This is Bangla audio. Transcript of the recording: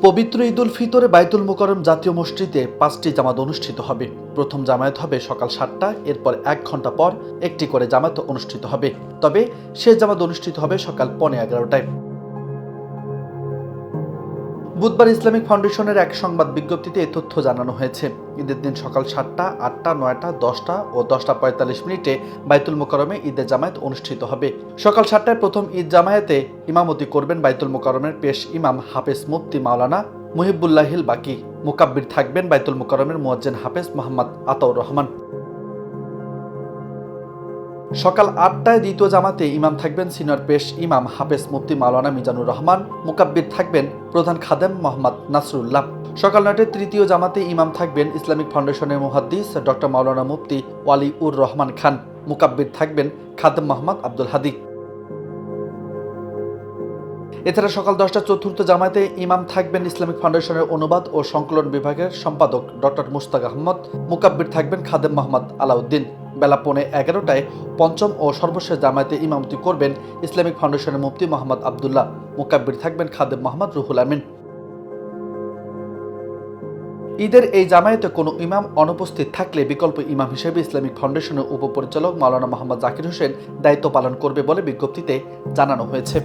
পবিত্র ঈদ উল ফিতরে বাইতুল মোকাররম জাতীয় মসজিদে 5টি জামাত অনুষ্ঠিত হবে। প্রথম জামায়াত হবে সকাল 7টা, এরপর 1 ঘন্টা পর একটি করে জামাত অনুষ্ঠিত হবে। তবে শেষ জামাত অনুষ্ঠিত হবে সকাল 11:15টায়। বুধবার ইসলামিক ফাউন্ডেশনের এক সংবাদ বিজ্ঞপ্তিতে এ তথ্য জানানো হয়েছে। ঈদের দিন সকাল 7টা, 8টা, 9টা, 10টা ও 10:45 বাইতুল মোকাররমে ঈদের জামায়াত অনুষ্ঠিত হবে। সকাল 7টায় প্রথম ঈদ জামায়াতে ইমামতি করবেন বাইতুল মোকাররমের পেশ ইমাম হাফেজ মুফতি মাওলানা মুহিবুল্লাহিল বাকি। মুকাব্বির থাকবেন বাইতুল মোকাররমের মুয়াজ্জিন হাফেজ মোহাম্মদ আতাউর রহমান। সকাল 8টায় দ্বিতীয় জামাতে ইমাম থাকবেন সিনিয়র পেশ ইমাম হাফেজ মুফতি মাওলানা মিজানুর রহমান। মুকাব্বির থাকবেন প্রধান খাদেম মোহাম্মদ নাসরুল্লাহ। সকাল 9টায় তৃতীয় জামাতে ইমাম থাকবেন ইসলামিক ফাউন্ডেশনের মুহাদ্দিস ডক্টর মাওলানা মুফতি ওয়ালিউর রহমান খান। মুকাব্বির থাকবেন খাদেম মোহাম্মদ আব্দুল হাদি। এছাড়া সকাল 10টায় চতুর্থ জামাতে ইমাম থাকবেন ইসলামিক ফাউন্ডেশনের অনুবাদ ও সংকলন বিভাগের সম্পাদক ডক্টর মুস্তাক আহমদ। মুকাব্বির থাকবেন খাদেম মোহাম্মদ আলাউদ্দিন। বেলা 11:15টায় পঞ্চম ও সর্বশেষ জামায়াতে ইমামতি করবেন ইসলামিক ফাউন্ডেশনের মুফতি মোহাম্মদ আবদুল্লাহ। মুকাব্বির থাকবেন খাদেম মোহাম্মদ রুহুল আমিন। ঈদের এই জামায়াতে কোনো ইমাম অনুপস্থিত থাকলে বিকল্প ইমাম হিসেবে ইসলামিক ফাউন্ডেশনের উপপরিচালক মাওলানা মোহাম্মদ জাকির হোসেন দায়িত্ব পালন করবে বলে বিজ্ঞপ্তিতে জানানো হয়েছে।